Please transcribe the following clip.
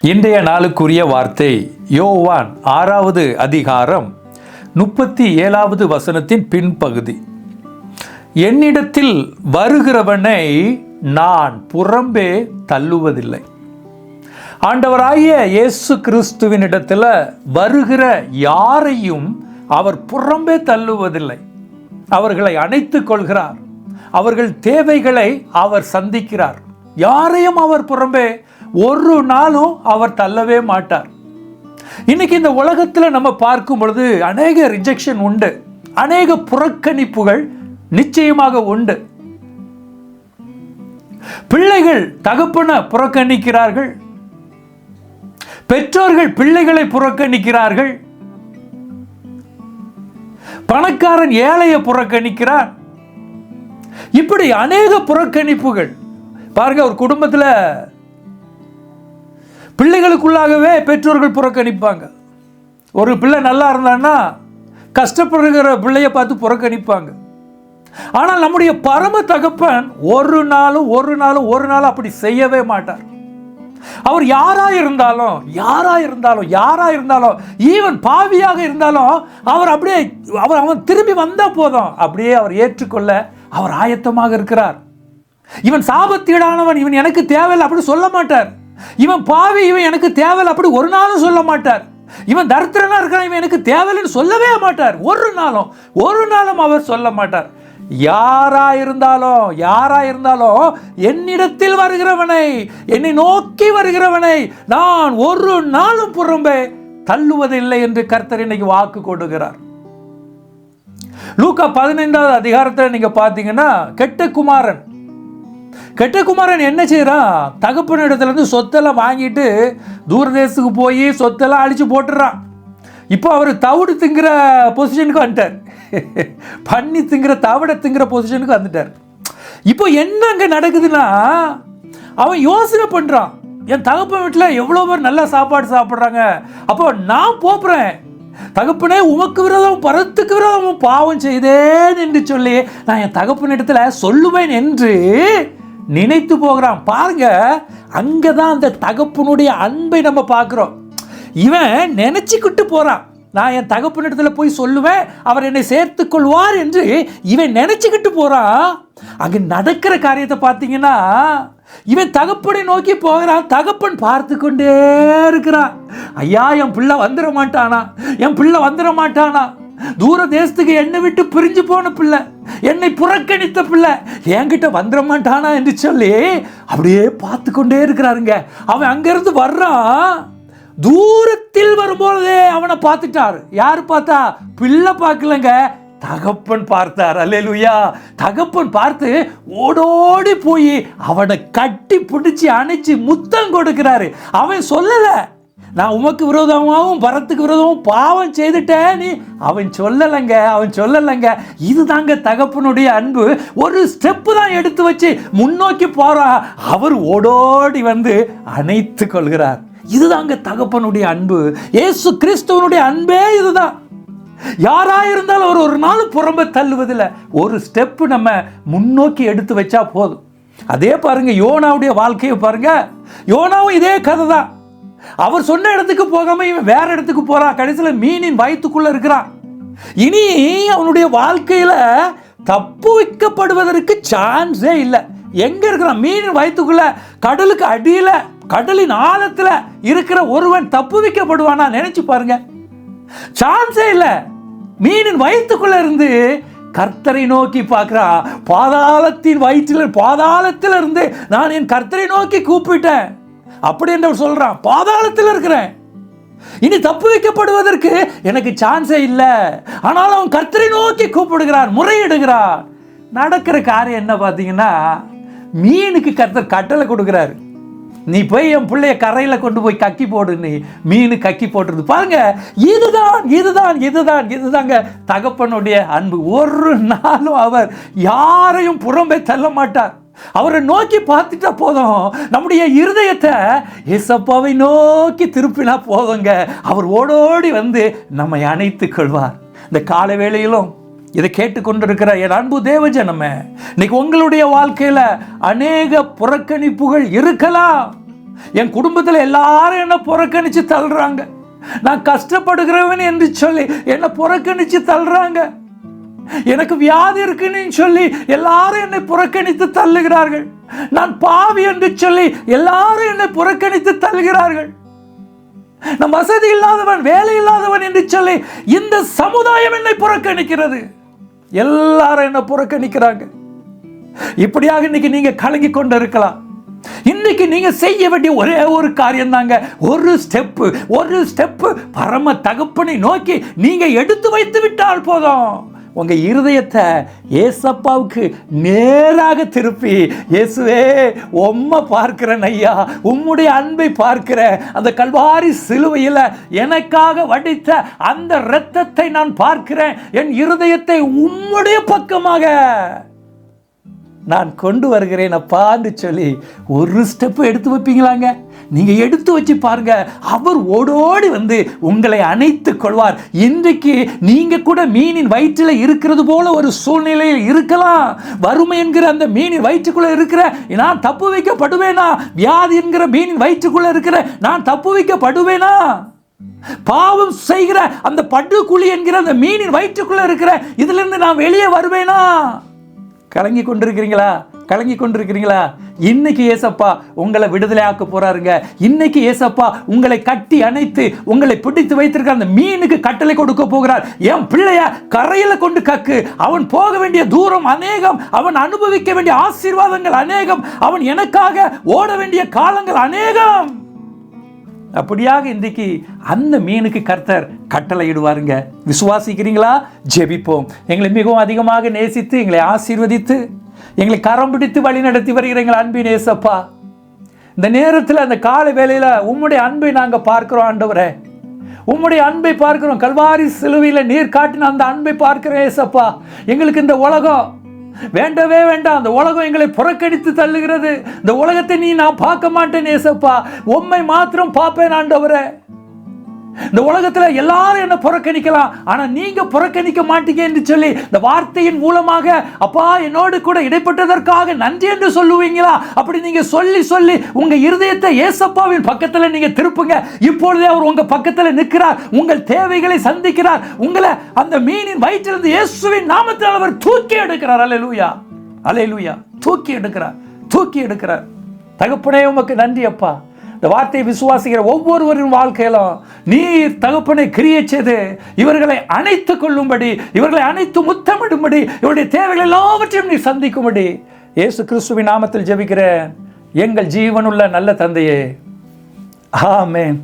இன்றைய நாளுக்குரிய வார்த்தை யோவான் 6வது அதிகாரம் 37வது வசனத்தின் பின்பகுதி. என்னிடத்தில் வருகிறவனை நான் புறம்பே தள்ளுவதில்லை. ஆண்டவராகிய இயேசு கிறிஸ்துவினிடத்தில் வருகிற யாரையும் அவர் புறம்பே தள்ளுவதில்லை. அவர்களை அணைத்துக் கொள்கிறார். அவர்கள் தேவைகளை அவர் சந்திக்கிறார். யாரையும் அவர் புறம்பே ஒரு நாளும் அவர் தள்ளவே மாட்டார். இன்னைக்கு இந்த உலகத்தில் நம்ம பார்க்கும் பொழுது அநேக ரிஜெக்ஷன் உண்டு, அநேக புறக்கணிப்புகள் நிச்சயமாக உண்டு. பிள்ளைகள் தகப்பனை புறக்கணிக்கிறார்கள், பெற்றோர்கள் பிள்ளைகளை புறக்கணிக்கிறார்கள், பணக்காரன் ஏழையை புறக்கணிக்கிறார். இப்படி அநேக புறக்கணிப்புகள் பாருங்க. ஒரு குடும்பத்தில் பிள்ளைகளுக்குள்ளாகவே பெற்றோர்கள் புறக்கணிப்பாங்க. ஒரு பிள்ளை நல்லா இருந்தான்னா கஷ்டப்படுகிற பிள்ளையை பார்த்து புறக்கணிப்பாங்க. ஆனால் நம்முடைய பரம தகப்பன் ஒரு நாளும் அப்படி செய்யவே மாட்டார். அவர் யாரா இருந்தாலும் ஈவன் பாவியாக இருந்தாலும் அவர் அப்படியே அவன் திரும்பி வந்தா போதும் அப்படியே அவர் ஏற்றுக்கொள்ள அவர் ஆயத்தமாக இருக்கிறார். இவன் சாபத்தீடானவன், இவன் எனக்கு தேவையில்லை அப்படி சொல்ல மாட்டார். இவன் பாவி, இவன் எனக்கு தேவையில்லை அப்படி ஒரு நாளும் சொல்ல மாட்டார். இவன் தரித்திரனா இருக்கிறான், இவன் எனக்கு தேவையில்லைன்னு சொல்லவே மாட்டார். ஒரு நாளும் அவர் சொல்ல மாட்டார். யாரா இருந்தாலும் என்னிடத்தில் வருகிறவனை, என்னை நோக்கி வருகிறவனை நான் ஒரு நாளும் புறம்பே தள்ளுவதில்லை என்று கர்த்தர் இன்னைக்கு வாக்கு கொடுக்கிறார். லூக்கா 15வது அதிகாரத்தில் நீங்க பார்த்தீங்கன்னா கெட்ட குமாரன் என்ன செய்யறான்? தகப்பன இடத்துல இருந்து சொத்தெல்லாம் வாங்கிட்டு தூரதேசத்துக்கு போய் சொத்தெல்லாம் அழிச்சு போட்டுறான். இப்போ அவர் தவிடு திங்கிற பொசிஷனுக்கு வந்துட்டார். பண்ணி திங்கிற தவிட திங்கிற பொசிஷனுக்கு வந்துட்டார். இப்போ என்ன அங்கே நடக்குதுன்னா, அவன் யோசனை பண்றான், என் தகப்பன் வீட்டில் எவ்வளோ பேர் நல்ல சாப்பாடு சாப்பிட்றாங்க, அப்போ நான் போப்புறேன், தகப்பனே உமக்கு விரோதம் பரத்துக்கு விரோதம் பாவம் செய்தேன் என்று சொல்லி நான் என் தகப்பன் இடத்துல சொல்லுவேன் என்று நினைத்து போகிறான். பாருங்க, அங்கதான் அந்த தகப்பனுடைய அன்பை நம்ம பார்க்கிறோம். இவன் நினைச்சுக்கிட்டு போறான், நான் என் தகப்பனிடத்துல போய் சொல்லுவேன், அவர் என்னை சேர்த்துக் கொள்வார் என்று இவன் நினைச்சுக்கிட்டு போறான். அங்க நடக்கிற காரியத்தை பார்த்தீங்கன்னா, இவன் தகப்பனை நோக்கி போகிறான். தகப்பன் பார்த்து கொண்டே இருக்கிறான். ஐயா, என் பிள்ளை வந்துட மாட்டானா, தூர தேசத்துக்கு என்னை விட்டு பிரிஞ்சு போன பிள்ளை, என்னை புறக்கணித்த பிள்ளை என்கிட்ட வந்துட மாட்டானா என்று சொல்லி அப்படியே பார்த்து கொண்டே இருக்கிறாருங்க. அவன் அங்கிருந்து வர்றான். தூரத்தில் வரும்போதே அவனை பார்த்துட்டார். யாரு பார்த்தா? பிள்ளை பார்க்கலங்க, தகப்பன் பார்த்தார். அல்லேலூயா. தகப்பன் பார்த்து ஓடோடி போய் அவனை கட்டி பிடிச்சி அணைச்சி முத்தம் கொடுக்கிறாரு. அவன் சொல்லல, நான் உமக்கு விரோதமாகவும் பரத்துக்கு விரோதமாகவும் பாவம் செய்துட்டேன், அவன் சொல்லலைங்க. இதுதாங்க தகப்பனுடைய அன்பு. ஒரு ஸ்டெப்பு தான் எடுத்து வச்சு முன்னோக்கி போறா, அவர் ஓடோடி வந்து அணைத்து கொள்கிறார். இதுதாங்க தகப்பனுடைய அன்பு. இயேசு கிறிஸ்துவனுடைய அன்பே இதுதான். யாரா இருந்தாலும் அவர் ஒரு நாள் புறம்ப தள்ளுவதில்லை. ஒரு ஸ்டெப்பு நம்ம முன்னோக்கி எடுத்து வச்சா போதும். அதே பாருங்க, யோனாவுடைய வாழ்க்கையை பாருங்க. யோனாவும் இதே கதை தான். அவர் சொன்ன இடத்துக்கு போகாம இவன் வேற இடத்துக்கு போறான். கடைசியில் மீனின் வயிற்றுக்குள்ள இருக்கிறான். இனி அவனுடைய வாழ்க்கையில தப்பு வைக்கப்படுவதற்கு சான்ஸே இல்லை. எங்க இருக்கிறான்? மீனின் வயிற்றுக்குள்ள, கடலுக்கு அடியில, கடலின் ஆழத்துல இருக்கிற ஒருவன் தப்பு வைக்கப்படுவானா? நினைச்சு பாருங்க, சான்ஸே இல்லை. மீனின் வயிற்றுக்குள்ள இருந்து கர்த்தரை நோக்கி பார்க்கிறா. பாதாளத்தில் இருந்து நான் என் கர்த்தரை நோக்கி கூப்பிட்டேன் அப்படி என்று சொல்றான். பாதாளத்தில் இருக்கிறேன், இனி தப்பு வைக்கப்படுவதற்கு எனக்கு சான்ஸே இல்லை. ஆனால் அவன் கர்த்தரை நோக்கி கூப்பிடுகிறான், முறையிடுகிறான். நடக்கிற காரியம் என்ன பார்த்தீங்கன்னா, மீனுக்கு கர்த்தர் கட்டளை கொடுக்கிறாரு, நீ போய் என் பிள்ளைய கரையில கொண்டு போய் கக்கி போடு. நீ மீன் கக்கி போட்டுருது. பாருங்க, இதுதாங்க தகப்பனுடைய அன்பு. ஒரு நாளும் அவர் யாரையும் புறம்பே தள்ள மாட்டார். அவரை நோக்கி பார்த்துட்டா போதும். நம்முடைய இருதயத்தை ஏசப்பாவை நோக்கி திருப்பினா போதுங்க, அவர் ஓடோடி வந்து நம்மை அணைத்துக் கொள்வார். இந்த கால வேளையிலும் இதை கேட்டுக்கொண்டிருக்கிற என் அன்பு தேவஜனமே, இன்னைக்கு உங்களுடைய வாழ்க்கையில அநேக புறக்கணிப்புகள் இருக்கலாம். என் குடும்பத்தில் எல்லாரும் என்ன புறக்கணிச்சு தள்ளுறாங்க. நான் கஷ்டப்படுகிறவன் என்று சொல்லி என்னை புறக்கணிச்சு தள்ளுறாங்க. எனக்கு வியாதி இருக்குன்னு சொல்லி எல்லாரும் என்னை புறக்கணித்து தள்ளுகிறார்கள். நான் பாவி என்று சொல்லி எல்லாரும் என்னை புறக்கணித்து தள்ளுகிறார்கள். நான் வசதி இல்லாதவன், வேலை இல்லாதவன் என்று சொல்லி இந்த சமுதாயம் என்னை புறக்கணிக்கிறது. எல்லாரும் என்னை புறக்கணிக்கிறாங்க. இப்படியாக இன்னைக்கு நீங்க கலங்கி கொண்டு இருக்கலாம். இன்னைக்கு நீங்க செய்ய வேண்டிய ஒரே ஒரு காரியம் தாங்க, ஒரு ஸ்டெப் பரம தகப்பனை நோக்கி நீங்க எடுத்து வைத்து விட்டால் போதும். உங்க இருதயத்தை ஏசப்பாவுக்கு நேராக திருப்பி, இயேசுவே உம்மை பார்க்கிறேன் ஐயா, உம்முடைய அன்பை பார்க்கிறேன். அந்த கல்வாரி சிலுவையில் எனக்காக வடித்த அந்த இரத்தத்தை நான் பார்க்கிறேன். என் இருதயத்தை உம்முடைய பக்கமாக நான் கொண்டு வருகிறேன் அப்பான்னு சொல்லி ஒரு ஸ்டெப் எடுத்து வைப்பீங்களாங்க? நீங்க எடுத்து வச்சு பாருங்க, அவர் ஓடோடி வந்து உங்களை அணைத்துக் கொள்வார். இன்றைக்கு நீங்க கூட மீனின் வயிற்றில் இருக்கிறது போல ஒரு சூழ்நிலையில் இருக்கலாம். வறுமை என்கிற அந்த மீனின் வயிற்றுக்குள்ள இருக்கிற நான் தப்பு வைக்கப்படுவேனா? வியாதி என்கிற மீனின் வயிற்றுக்குள்ள இருக்கிற நான் தப்பு வைக்கப்படுவேனா? பாவம் செய்கிற அந்த படுகுழி என்கிற அந்த மீனின் வயிற்றுக்குள்ள இருக்கிற இதுல இருந்து நான் வெளியே வருவேனா? கலங்கி கொண்டிருக்கிறீங்களா? இன்னைக்கு ஏசப்பா உங்களை விடுதலை ஆக்க போறாருங்க. இன்னைக்கு ஏசப்பா உங்களை கட்டி அணைத்து உங்களை பிடித்து வைத்திருக்க அந்த மீனுக்கு கட்டளை கொடுக்க போகிறார். என் பிள்ளைய கரையில கொண்டு கக்கு. அவன் போக வேண்டிய தூரம் அநேகம், அவன் அனுபவிக்க வேண்டிய ஆசீர்வாதங்கள் அநேகம், அவன் எனக்காக ஓட வேண்டிய காலங்கள் அநேகம். அப்படியாக இன்றைக்கு அந்த மீனுக்கு கர்த்தர் கட்டளையிடுவாருங்க. விசுவாசிக்கிறீங்களா? ஜெபிப்போம். எங்களை மிகவும் அதிகமாக நேசித்து எங்களை ஆசீர்வதித்து எங்களை கரம் பிடித்து வழி நடத்தி வருகிற எங்கள் அன்பின் ஏசப்பா, இந்த நேரத்தில் அந்த காலை வேளையில் உம்முடைய அன்பை நாங்கள் பார்க்கிறோம் ஆண்டவரே. உம்முடைய அன்பை பார்க்கிறோம். கல்வாரி சிலுவையில் நீர் காட்டின அந்த அன்பை பார்க்கிறோம் ஏசப்பா. எங்களுக்கு இந்த உலகம் வேண்டவே வேண்டாம். அந்த உலகம் எங்களை புறக்கணித்து தள்ளுகிறது. இந்த உலகத்தை நான் பார்க்க மாட்டேன் ஏசப்பா, உம்மை மாத்திரம் பார்ப்பேன் ஆண்டவரே. இந்த உலகத்தில் எல்லாரும் என்ன புறக்கணிக்கலாம், ஆனா நீங்க புறக்கணிக்க மாட்டீங்க என்று சொல்லி இந்த வார்த்தையின் மூலமாக அப்பா என்னோடு கூட இடைப்பட்டதற்காக நன்றி என்று சொல்லுவீங்களா? அப்படி நீங்க சொல்லி சொல்லி உங்க இருதயத்தை ஏசப்பாவின் பக்கத்தில் நீங்க திருப்புங்க. இப்பொழுதே அவர் உங்க பக்கத்தில் நிற்கிறார். உங்கள் தேவைகளை சந்திக்கிறார். உங்களை அந்த மீனின் வயிற்றிலிருந்து இயேசுவின் நாமத்தில் அவர் தூக்கி எடுக்கிறார். அல்லேலூயா, அல்லேலூயா. தூக்கி எடுக்கிறார். தகப்பனே உமக்கு நன்றி அப்பா. இந்த வார்த்தையை விசுவாசிக்கிற ஒவ்வொருவரின் வாழ்க்கையிலும் நீர் தகப்பனை கிரியை செய்து இவர்களை அணைத்துக் கொள்ளும்படி, இவர்களை அணைத்து முத்தமிடும்படி, இவருடைய தேவைகள் எல்லாவற்றையும் நீர் சந்திக்கும்படி இயேசு கிறிஸ்துவின் நாமத்தில் ஜெபிக்கிறேன் எங்கள் ஜீவனுள்ள நல்ல தந்தையே, ஆமென்.